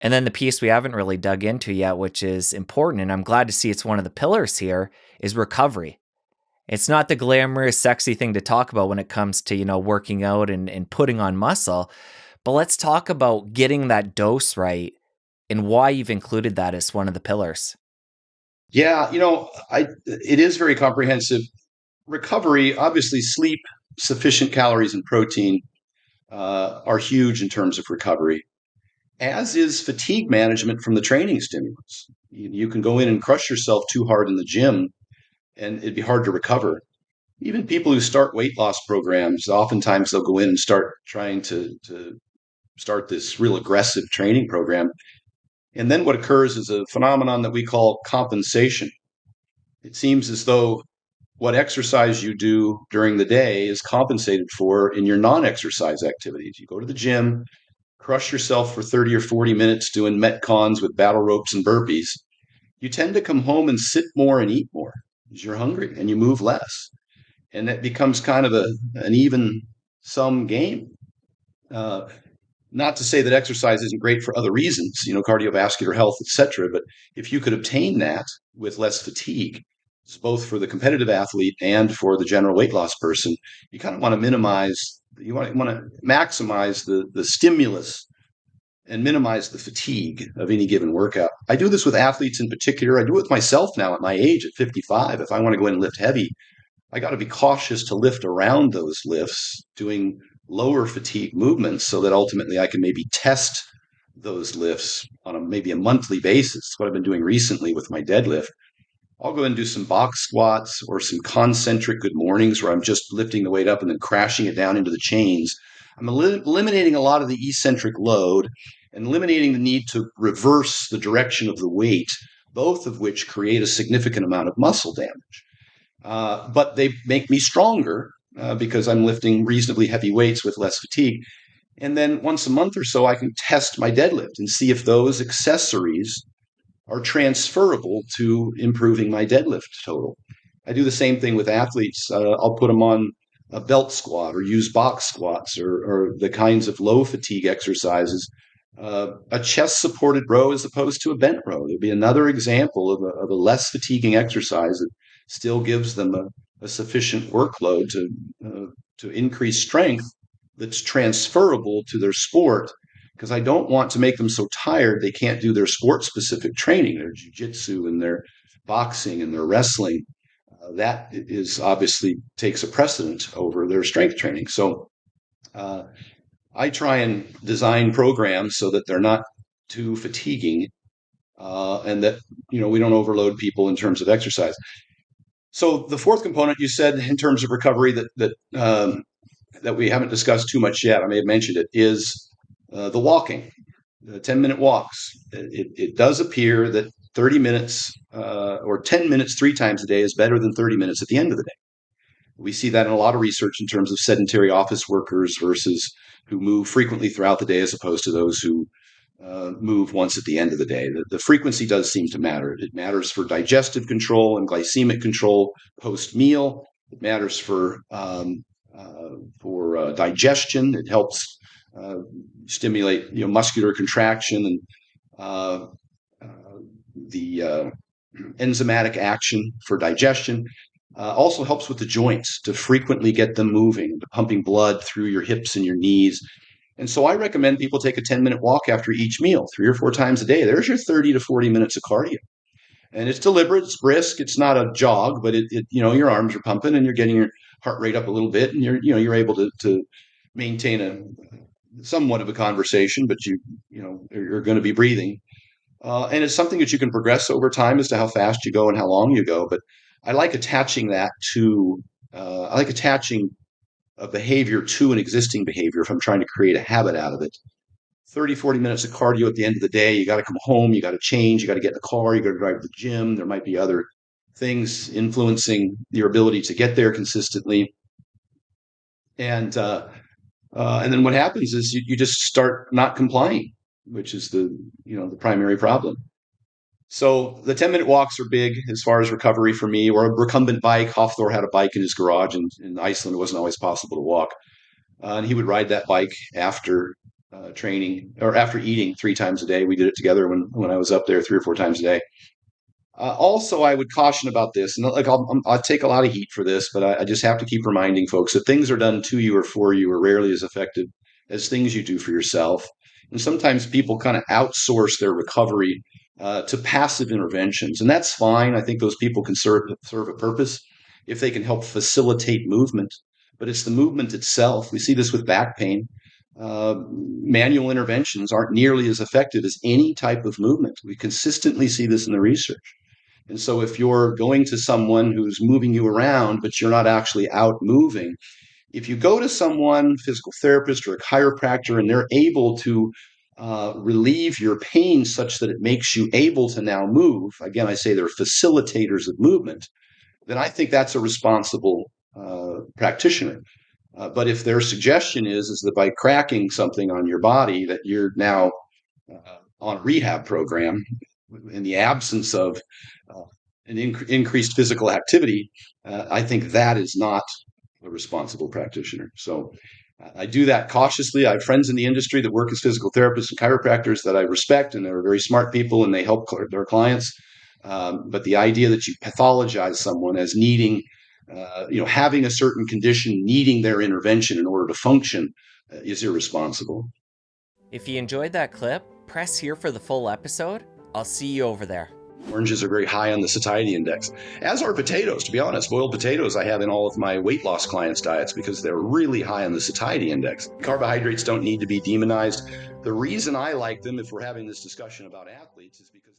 And then the piece we haven't really dug into yet, which is important, and I'm glad to see it's one of the pillars here, is recovery. It's not the glamorous, sexy thing to talk about when it comes to, working out and putting on muscle. But let's talk about getting that dose right and why you've included that as one of the pillars. Yeah, it is very comprehensive. Recovery, obviously, sleep, sufficient calories and protein are huge in terms of recovery, as is fatigue management from the training stimulus. You can go in and crush yourself too hard in the gym, and it'd be hard to recover. Even people who start weight loss programs, oftentimes they'll go in and start trying to start this real aggressive training program. And then what occurs is a phenomenon that we call compensation. It seems as though what exercise you do during the day is compensated for in your non-exercise activities. You go to the gym, crush yourself for 30 or 40 minutes doing metcons with battle ropes and burpees. You tend to come home and sit more and eat more because you're hungry and you move less. And that becomes kind of an even sum game. Uh, Not to say that exercise isn't great for other reasons, cardiovascular health, etc. But if you could obtain that with less fatigue, it's both for the competitive athlete and for the general weight loss person, you kind of want to minimize, you want to maximize the stimulus and minimize the fatigue of any given workout. I do this with athletes in particular. I do it with myself now at my age at 55. If I want to go in and lift heavy, I got to be cautious to lift around those lifts, doing lower fatigue movements so that ultimately I can maybe test those lifts on maybe a monthly basis. That's what I've been doing recently with my deadlift. I'll go and do some box squats or some concentric good mornings where I'm just lifting the weight up and then crashing it down into the chains. I'm eliminating a lot of the eccentric load and eliminating the need to reverse the direction of the weight, both of which create a significant amount of muscle damage. But they make me stronger because I'm lifting reasonably heavy weights with less fatigue. And then once a month or so, I can test my deadlift and see if those accessories are transferable to improving my deadlift total. I do the same thing with athletes. I'll put them on a belt squat or use box squats or the kinds of low fatigue exercises. A chest supported row as opposed to a bent row. There'd be another example of a less fatiguing exercise that still gives them a sufficient workload to increase strength that's transferable to their sport, because I don't want to make them so tired they can't do their sport specific training, their jujitsu and their boxing and their wrestling. That is obviously takes a precedent over their strength training. So uh, I try and design programs so that they're not too fatiguing and that we don't overload people in terms of exercise. So the fourth component you said in terms of recovery that we haven't discussed too much yet, I may have mentioned it, is the walking, the 10-minute walks. It does appear that 30 minutes or 10 minutes 3 times a day is better than 30 minutes at the end of the day. We see that in a lot of research in terms of sedentary office workers versus who move frequently throughout the day as opposed to those who move once at the end of the day. The frequency does seem to matter. It matters for digestive control and glycemic control post meal. It matters for digestion. It helps stimulate muscular contraction and uh, the enzymatic action for digestion. Also helps with the joints to frequently get them moving, pumping blood through your hips and your knees. And so I recommend people take a 10-minute walk after each meal, 3 or 4 times a day. There's your 30 to 40 minutes of cardio. And it's deliberate, it's brisk, it's not a jog, but your arms are pumping and you're getting your heart rate up a little bit and you're able to maintain a somewhat of a conversation, but you're going to be breathing. And it's something that you can progress over time as to how fast you go and how long you go. But I like attaching that to, I like attaching a behavior to an existing behavior if I'm trying to create a habit out of it. 30, 40 minutes of cardio at the end of the day. You got to come home, you got to change, you got to get in the car, you got to drive to the gym. There might be other things influencing your ability to get there consistently. And then what happens is you just start not complying, which is the primary problem. So the 10-minute walks are big as far as recovery for me, or a recumbent bike. Hafthor had a bike in his garage, and in Iceland, it wasn't always possible to walk. And he would ride that bike after training, or after eating 3 times a day. We did it together when I was up there 3 or 4 times a day. Also, I would caution about this, and like I'll take a lot of heat for this, but I just have to keep reminding folks that things are done to you or for you are rarely as effective as things you do for yourself. And sometimes people kind of outsource their recovery to passive interventions, and that's fine. I think those people can serve a purpose if they can help facilitate movement. But it's the movement itself. We see this with back pain. Manual interventions aren't nearly as effective as any type of movement. We consistently see this in the research. And so if you're going to someone who's moving you around, but you're not actually out moving, if you go to someone, physical therapist or a chiropractor, and they're able to relieve your pain such that it makes you able to now move, again, I say they're facilitators of movement, then I think that's a responsible practitioner. But if their suggestion is that by cracking something on your body that you're now on a rehab program in the absence of an increased physical activity, I think that is not a responsible practitioner. So I do that cautiously. I have friends in the industry that work as physical therapists and chiropractors that I respect, and they're very smart people, and they help their clients. But the idea that you pathologize someone as needing, having a certain condition, needing their intervention in order to function, is irresponsible. If you enjoyed that clip, press here for the full episode. I'll see you over there. Oranges are very high on the satiety index, as are potatoes. To be honest, boiled potatoes I have in all of my weight loss clients' diets because they're really high on the satiety index. Carbohydrates don't need to be demonized. The reason I like them, if we're having this discussion about athletes, is because